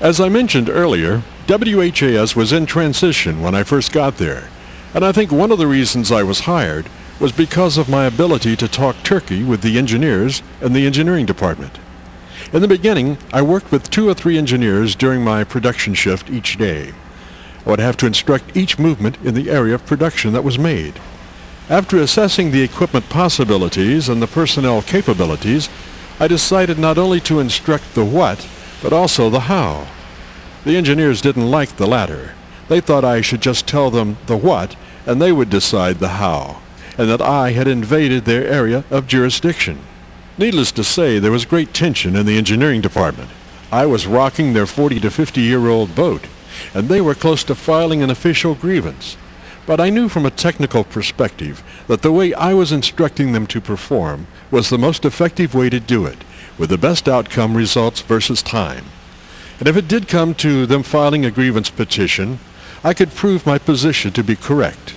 As I mentioned earlier, WHAS was in transition when I first got there, and I think one of the reasons I was hired was because of my ability to talk turkey with the engineers and the engineering department. In the beginning, I worked with 2 or 3 engineers during my production shift each day. I would have to instruct each movement in the area of production that was made. After assessing the equipment possibilities and the personnel capabilities, I decided not only to instruct the what, but also the how. The engineers didn't like the latter. They thought I should just tell them the what, and they would decide the how, and that I had invaded their area of jurisdiction. Needless to say, there was great tension in the engineering department. I was rocking their 40 to 50-year-old boat, and they were close to filing an official grievance. But I knew from a technical perspective that the way I was instructing them to perform was the most effective way to do it, with the best outcome results versus time. And if it did come to them filing a grievance petition, I could prove my position to be correct.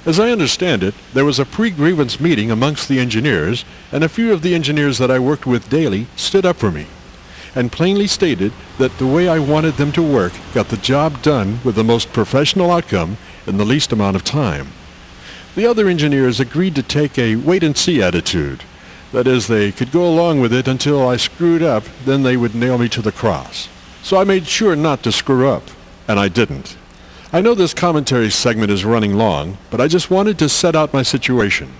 As I understand it, there was a pre-grievance meeting amongst the engineers, and a few of the engineers that I worked with daily stood up for me, and plainly stated that the way I wanted them to work got the job done with the most professional outcome in the least amount of time. The other engineers agreed to take a wait-and-see attitude. That is, they could go along with it until I screwed up, then they would nail me to the cross. So I made sure not to screw up, and I didn't. I know this commentary segment is running long, but I just wanted to set out my situation.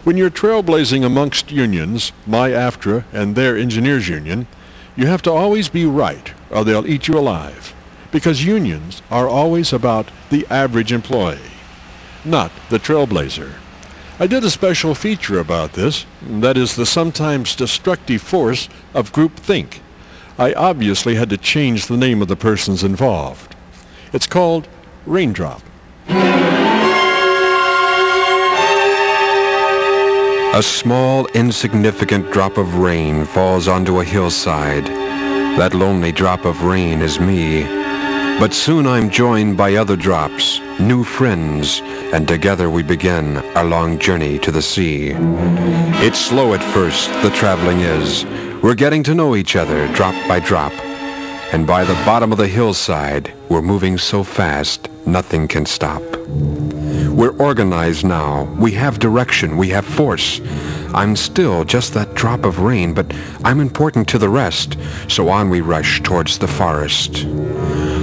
When you're trailblazing amongst unions, my AFTRA and their engineers union, you have to always be right, or they'll eat you alive. Because unions are always about the average employee, not the trailblazer. I did a special feature about this, that is the sometimes destructive force of groupthink. I obviously had to change the name of the persons involved. It's called Raindrop. A small, insignificant drop of rain falls onto a hillside. That lonely drop of rain is me. But soon I'm joined by other drops, new friends, and together we begin our long journey to the sea. It's slow at first, the traveling is. We're getting to know each other drop by drop. And by the bottom of the hillside, we're moving so fast, nothing can stop. We're organized now. We have direction. We have force. I'm still just that drop of rain, but I'm important to the rest, so on we rush towards the forest.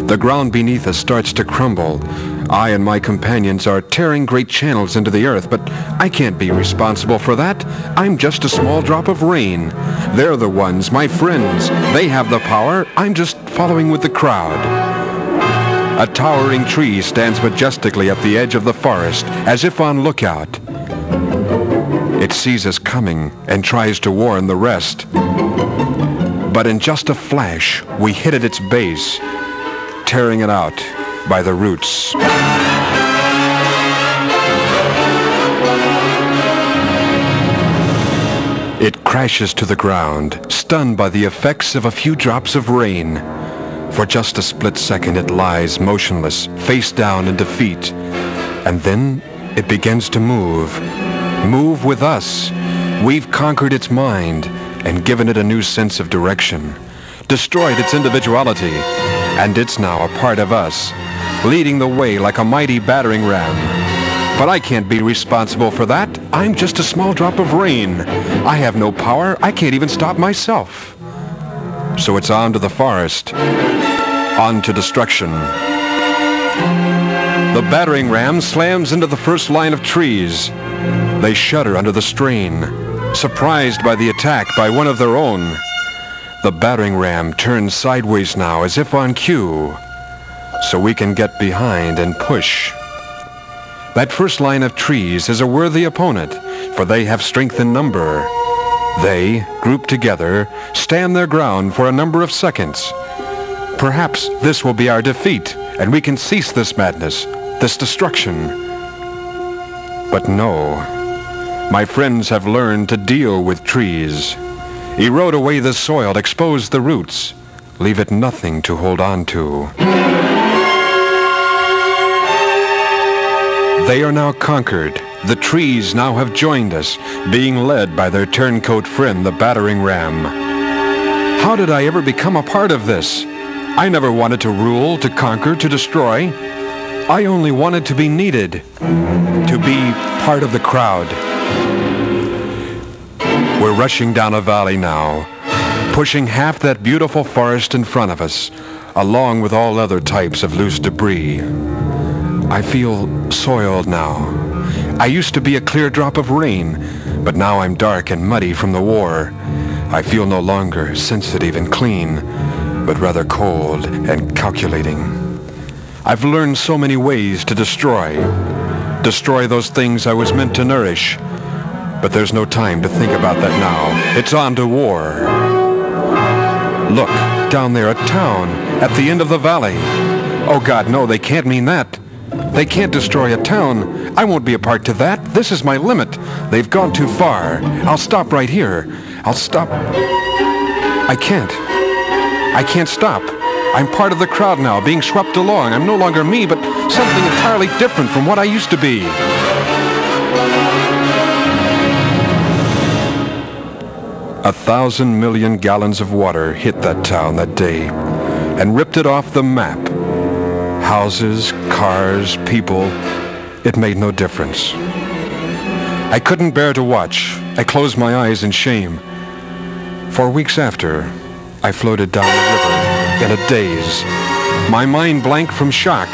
The ground beneath us starts to crumble. I and my companions are tearing great channels into the earth, but I can't be responsible for that. I'm just a small drop of rain. They're the ones, my friends. They have the power. I'm just following with the crowd. A towering tree stands majestically at the edge of the forest, as if on lookout. It sees us coming and tries to warn the rest. But in just a flash, we hit at its base, tearing it out by the roots. It crashes to the ground, stunned by the effects of a few drops of rain. For just a split second it lies motionless, face down in defeat. And then it begins to move. Move with us. We've conquered its mind and given it a new sense of direction. Destroyed its individuality, and it's now a part of us, leading the way like a mighty battering ram. But I can't be responsible for that. I'm just a small drop of rain. I have no power. I can't even stop myself. So it's on to the forest, on to destruction. The battering ram slams into the first line of trees. They shudder under the strain, surprised by the attack by one of their own. The battering ram turns sideways now as if on cue, so we can get behind and push. That first line of trees is a worthy opponent, for they have strength in number. They, grouped together, stand their ground for a number of seconds. Perhaps this will be our defeat, and we can cease this madness, this destruction. But no. My friends have learned to deal with trees. Erode away the soil, expose the roots, leave it nothing to hold on to. They are now conquered. The trees now have joined us, being led by their turncoat friend, the battering ram. How did I ever become a part of this? I never wanted to rule, to conquer, to destroy. I only wanted to be needed, to be part of the crowd. We're rushing down a valley now, pushing half that beautiful forest in front of us, along with all other types of loose debris. I feel soiled now. I used to be a clear drop of rain, but now I'm dark and muddy from the war. I feel no longer sensitive and clean, but rather cold and calculating. I've learned so many ways to destroy those things I was meant to nourish. But there's no time to think about that now. It's on to war. Look, down there, a town, at the end of the valley. Oh God, no, they can't mean that. They can't destroy a town. I won't be a part to that. This is my limit. They've gone too far. I'll stop right here. I'll stop. I can't stop. I'm part of the crowd now, being swept along. I'm no longer me, but something entirely different from what I used to be. 1,000 million gallons of water hit that town that day and ripped it off the map. Houses, cars, people, it made no difference. I couldn't bear to watch. I closed my eyes in shame. For weeks after, I floated down the river in a daze, my mind blank from shock.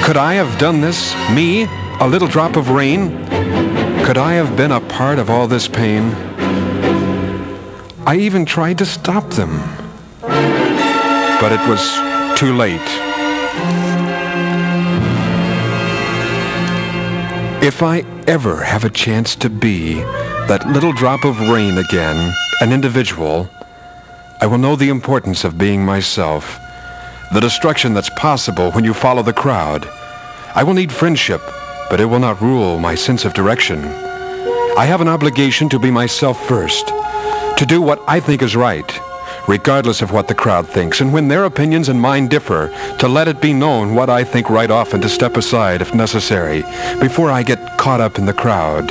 Could I have done this? Me? A little drop of rain? Could I have been a part of all this pain? I even tried to stop them, but it was too late. If I ever have a chance to be that little drop of rain again, an individual, I will know the importance of being myself, the destruction that's possible when you follow the crowd. I will need friendship, but it will not rule my sense of direction. I have an obligation to be myself first, to do what I think is right, regardless of what the crowd thinks, and when their opinions and mine differ, to let it be known what I think right off and to step aside if necessary, before I get caught up in the crowd.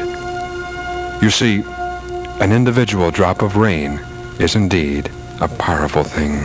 You see, an individual drop of rain is indeed a powerful thing.